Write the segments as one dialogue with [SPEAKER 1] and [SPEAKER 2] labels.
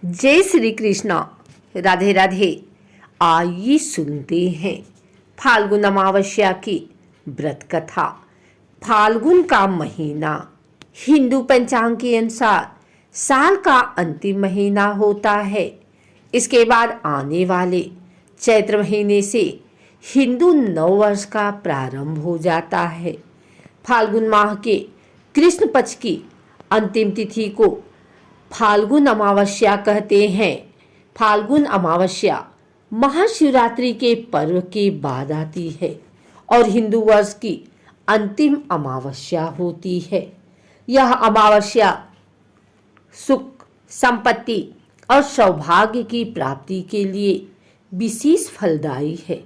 [SPEAKER 1] जय श्री कृष्णा, राधे राधे। आइए सुनते हैं फाल्गुन अमावस्या की व्रत कथा। फाल्गुन का महीना हिंदू पंचांग के अनुसार साल का अंतिम महीना होता है। इसके बाद आने वाले चैत्र महीने से हिंदू नववर्ष का प्रारंभ हो जाता है। फाल्गुन माह के कृष्ण पक्ष की अंतिम तिथि को फाल्गुन अमावस्या कहते हैं। फाल्गुन अमावस्या महाशिवरात्रि के पर्व के बाद आती है और हिंदू वर्ष की अंतिम अमावस्या होती है। यह अमावस्या सुख, संपत्ति और सौभाग्य की प्राप्ति के लिए विशेष फलदायी है।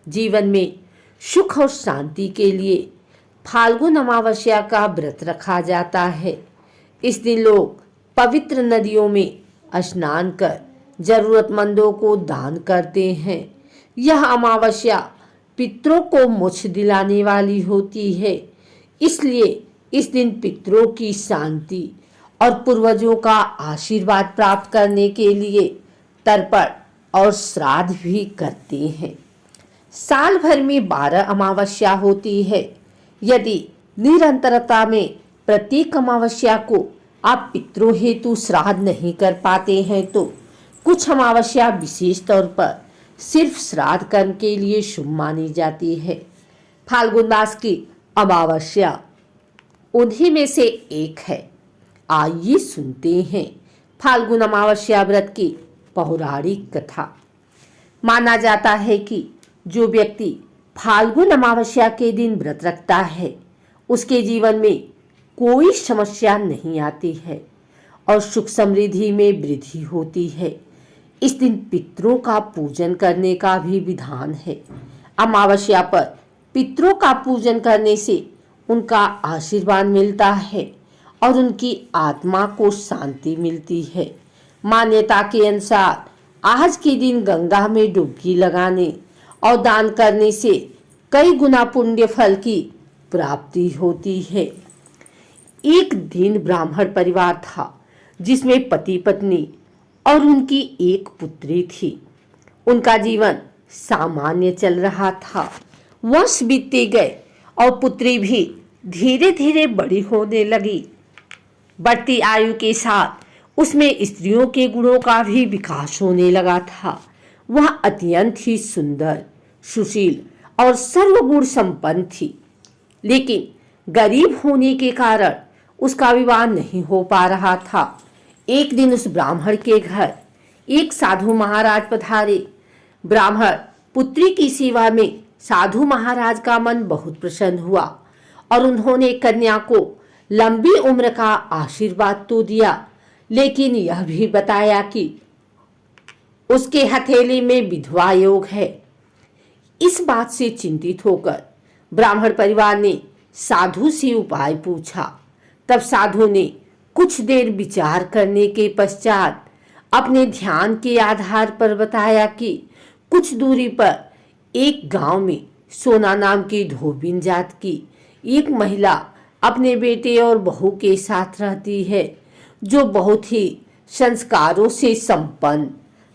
[SPEAKER 1] जीवन में सुख और शांति के लिए फाल्गुन अमावस्या का व्रत रखा जाता है। इस दिन लोग पवित्र नदियों में स्नान कर जरूरतमंदों को दान करते हैं। यह अमावस्या पितरों को मोक्ष दिलाने वाली होती है, इसलिए इस दिन पितरों की शांति और पूर्वजों का आशीर्वाद प्राप्त करने के लिए तर्पण और श्राद्ध भी करते हैं। साल भर में 12 अमावस्या होती है। यदि निरंतरता में प्रत्येक अमावस्या को आप पितरों हेतु श्राद्ध नहीं कर पाते हैं तो कुछ अमावस्या विशेष तौर पर सिर्फ श्राद्ध कर्म के लिए शुभ मानी जाती है। फाल्गुन मास की अमावस्या उन्हीं में से एक है। आइए सुनते हैं फाल्गुन अमावस्या व्रत की पौराणिक कथा। माना जाता है कि जो व्यक्ति फाल्गुन अमावस्या के दिन व्रत रखता है उसके जीवन में कोई समस्या नहीं आती है और सुख समृद्धि में वृद्धि होती है। इस दिन पितरों का पूजन करने का भी विधान है। अमावस्या पर पितरों का पूजन करने से उनका आशीर्वाद मिलता है और उनकी आत्मा को शांति मिलती है। मान्यता के अनुसार आज के दिन गंगा में डुबकी लगाने और दान करने से कई गुना पुण्य फल की प्राप्ति होती है। एक दिन ब्राह्मण परिवार था जिसमें पति पत्नी और उनकी एक पुत्री थी। उनका जीवन सामान्य चल रहा था। वर्ष बीतते गए और पुत्री भी धीरे धीरे बड़ी होने लगी। बढ़ती आयु के साथ उसमें स्त्रियों के गुणों का भी विकास होने लगा था। वह अत्यंत ही सुंदर, सुशील और सर्वगुण संपन्न थी, लेकिन गरीब होने के कारण उसका विवाह नहीं हो पा रहा था। एक दिन उस ब्राह्मण के घर एक साधु महाराज पधारे। ब्राह्मण पुत्री की सेवा में साधु महाराज का मन बहुत प्रसन्न हुआ और उन्होंने कन्या को लंबी उम्र का आशीर्वाद तो दिया, लेकिन यह भी बताया कि उसके हथेली में विधवा योग है। इस बात से चिंतित होकर ब्राह्मण परिवार ने साधु से उपाय पूछा। तब साधु ने कुछ देर विचार करने के पश्चात अपने ध्यान के आधार पर बताया कि कुछ दूरी पर एक गांव में सोना नाम की धोबिन जात की एक महिला अपने बेटे और बहू के साथ रहती है, जो बहुत ही संस्कारों से संपन्न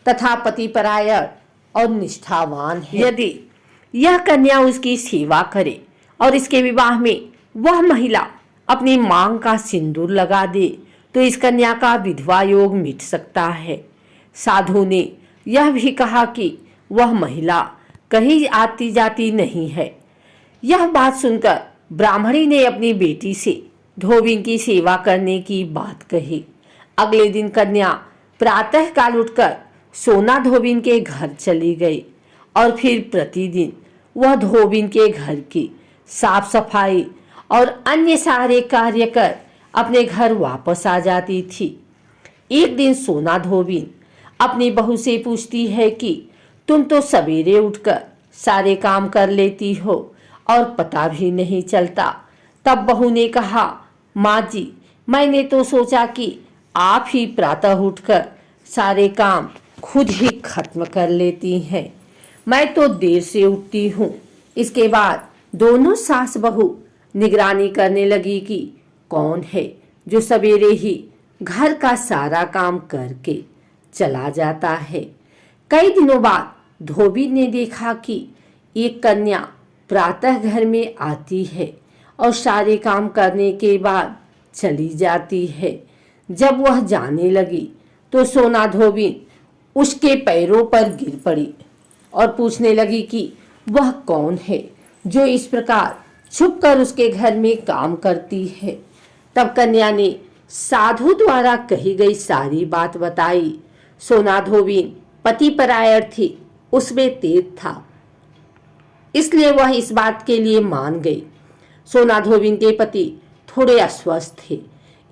[SPEAKER 1] तथा पतिपरायण और निष्ठावान है। यदि यह कन्या उसकी सेवा करे और इसके विवाह में वह महिला अपनी मांग का सिंदूर लगा दे तो इस कन्या का विधवा योग मिट सकता है। साधु ने यह भी कहा कि वह महिला कहीं आती जाती नहीं है। यह बात सुनकर ब्राह्मणी ने अपनी बेटी से धोबिन की सेवा करने की बात कही। अगले दिन कन्या प्रातः काल उठकर सोना धोबिन के घर चली गई और फिर प्रतिदिन वह धोबिन के घर की साफ सफाई और अन्य सारे कार्य कर अपने घर वापस आ जाती थी। एक दिन सोना धोबिन अपनी बहू से पूछती है कि तुम तो सवेरे उठकर सारे काम कर लेती हो और पता भी नहीं चलता। तब बहू ने कहा, माँ जी, मैंने तो सोचा कि आप ही प्रातः उठकर सारे काम खुद ही खत्म कर लेती हैं। मैं तो देर से उठती हूँ। इसके बाद दोनों सास बहू निगरानी करने लगी कि कौन है जो सवेरे ही घर का सारा काम करके चला जाता है। कई दिनों बाद धोबी ने देखा कि एक कन्या प्रातः घर में आती है और सारे काम करने के बाद चली जाती है। जब वह जाने लगी तो सोना धोबी उसके पैरों पर गिर पड़ी और पूछने लगी कि वह कौन है जो इस प्रकार छुपकर उसके घर में काम करती है। तब कन्या ने साधु द्वारा कही गई सारी बात बताई। सोना धोबीन पति परायण थी, उसमें तेज था, इसलिए वह इस बात के लिए मान गई। सोना धोबीन के पति थोड़े अस्वस्थ थे,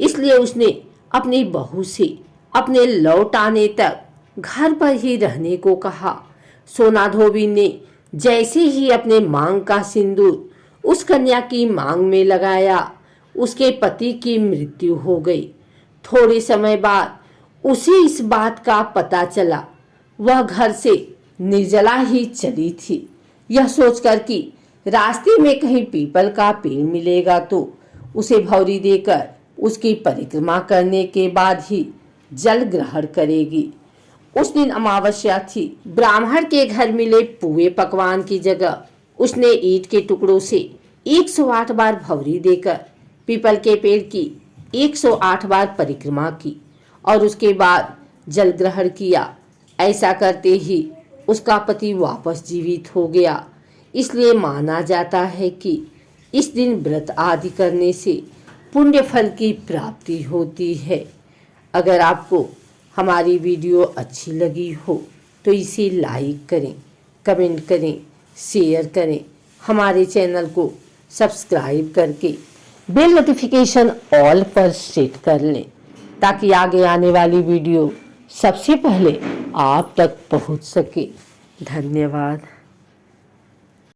[SPEAKER 1] इसलिए उसने अपनी बहू से अपने लौट आने तक घर पर ही रहने को कहा। सोना धोबीन ने जैसे ही अपने मांग का सिंदूर उस कन्या की मांग में लगाया, उसके पति की मृत्यु हो गई। थोड़े समय बाद उसे इस बात का पता चला। वह घर से निर्जला ही चली थी। यह सोचकर कि रास्ते में कहीं पीपल का पेड़ मिलेगा तो उसे भौरी देकर उसकी परिक्रमा करने के बाद ही जल ग्रहण करेगी। उस दिन अमावस्या थी। ब्राह्मण के घर मिले पुए पकवान की जगह उसने ईंट के टुकड़ों से 108 बार भौरी देकर पीपल के पेड़ की 108 बार परिक्रमा की और उसके बाद जल ग्रहण किया। ऐसा करते ही उसका पति वापस जीवित हो गया। इसलिए माना जाता है कि इस दिन व्रत आदि करने से पुण्य फल की प्राप्ति होती है। अगर आपको हमारी वीडियो अच्छी लगी हो तो इसे लाइक करें, कमेंट करें, शेयर करें। हमारे चैनल को सब्सक्राइब करके बेल नोटिफिकेशन ऑल पर सेट कर लें ताकि आगे आने वाली वीडियो सबसे पहले आप तक पहुंच सके। धन्यवाद।